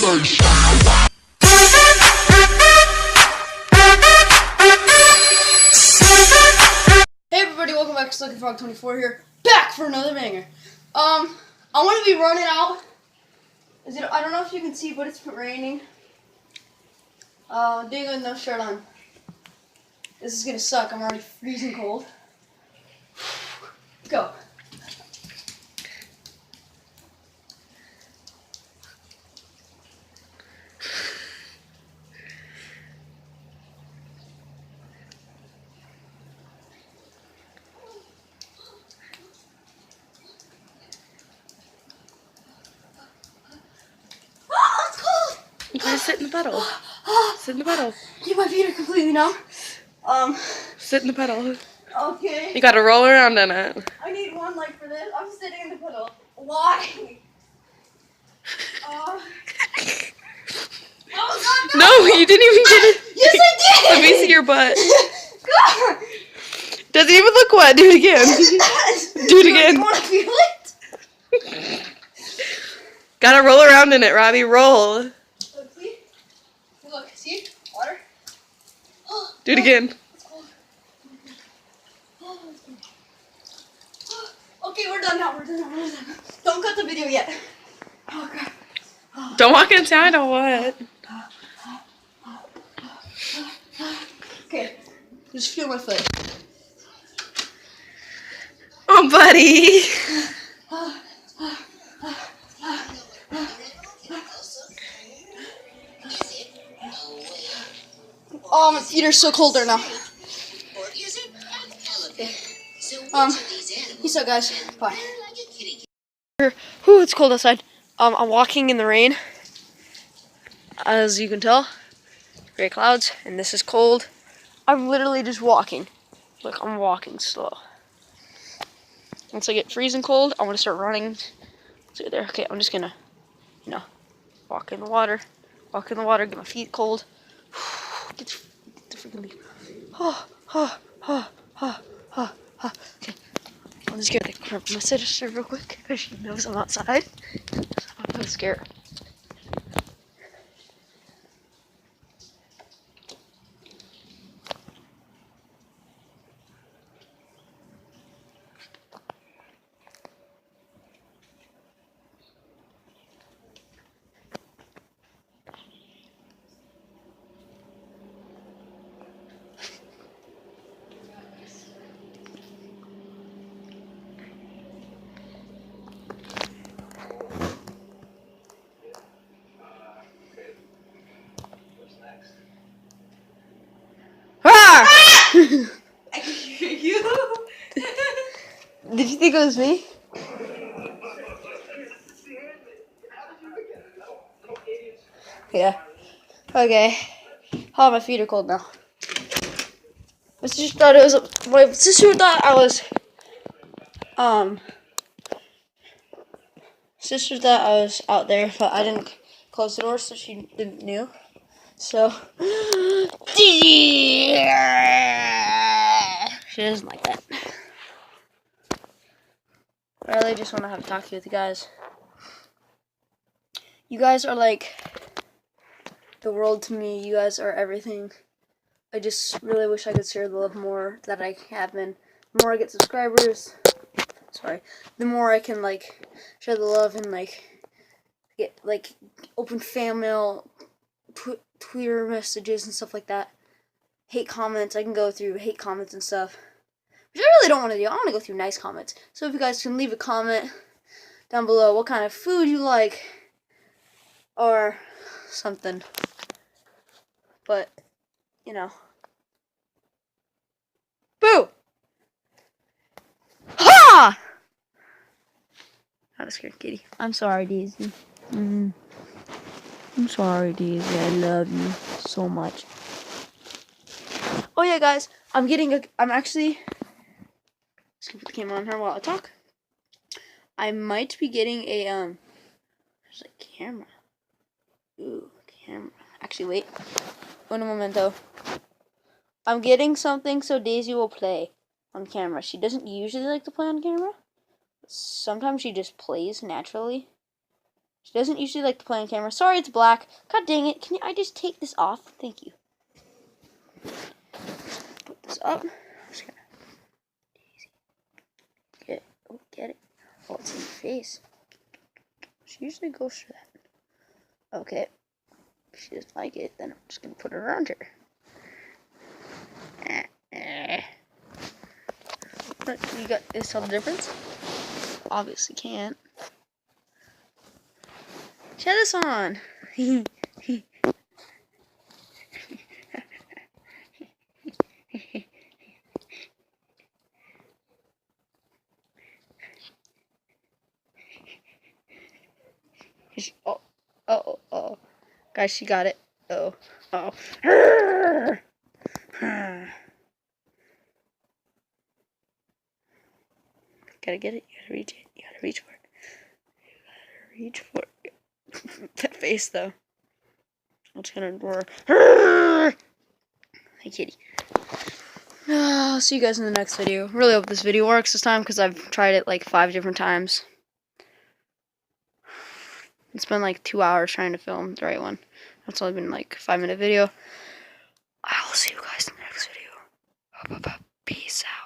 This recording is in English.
Hey everybody, welcome back to Slucky Frog 24 here, back for another banger. I want to be running out. I don't know if you can see, but it's raining. Doing with no shirt on. This is gonna suck. I'm already freezing cold. Go. You gotta sit in the puddle. Sit in the puddle. Dude, my feet are completely numb. Sit in the puddle. Okay. You gotta roll around in it. I need one leg for this. I'm sitting in the puddle. Why? No, you didn't even get it. Yes, I did. Let me see your butt. Doesn't even look wet. Do it again. Do it again. You want to feel it? Gotta roll around in it, Robbie. Roll. Look, see? Look, see? Water. Do it again. It's cold. It's cold. Okay, we're done now. We're done now. Don't cut the video yet. Oh, God. Don't walk inside or what? Okay, just feel my foot. Oh, buddy. Oh, my feet are so cold right now. Okay. Peace out, guys. Bye. Whew, it's cold outside. I'm walking in the rain. As you can tell, gray clouds, and this is cold. I'm literally just walking. Look, I'm walking slow. Once I get freezing cold, I want to start running. So there, okay, I'm just gonna, walk in the water. Walk in the water, get my feet cold. Get the freaking leaf. Okay, I'm just gonna grab my sister real quick because she knows I'm outside. I'm so scared. I can hear you. Did you think it was me? Yeah. Okay. Oh, my feet are cold now. My sister thought it was. My sister thought I was. Sister thought I was out there, but I didn't close the door, so she didn't know. So. She doesn't like that. I really just want to have a talk with you guys. You guys are like the world to me. You guys are everything. I just really wish I could share the love more that I have been. The more I get subscribers, the more I can like share the love and like get like open fan mail, Twitter messages and stuff like that. Hate comments. I can go through hate comments and stuff. Which I really don't want to do. I want to go through nice comments. So if you guys can leave a comment down below what kind of food you like or something. But, Boo! Ha! That was scared kitty. I'm sorry, Daisy. I'm sorry, Daisy. I love you so much. Oh yeah, guys. I'm actually just gonna put the camera on her while I talk. I might be getting a there's a camera. Ooh, camera. Actually, wait. Un momento. I'm getting something so Daisy will play on camera. She doesn't usually like to play on camera. Sometimes she just plays naturally. She doesn't usually like to play on camera. Sorry, it's black. God dang it. Can I just take this off? Thank you. Put this up. I'm just gonna get it. Oh, get it. Oh, it's in your face. She usually goes for that. Okay. If she doesn't like it, then I'm just gonna put it around her. You got this, tell the difference? Obviously can't. Try this on. Oh. Guys, she got it. Oh. Gotta get it. You gotta reach it. You gotta reach for it. You gotta reach for it. That face, though. I'm just gonna roar. Hey, kitty. I'll see you guys in the next video. Really hope this video works this time because I've tried it like 5 different times. It's been like 2 hours trying to film the right one. That's only been like a 5-minute video. I will see you guys in the next video. Peace out.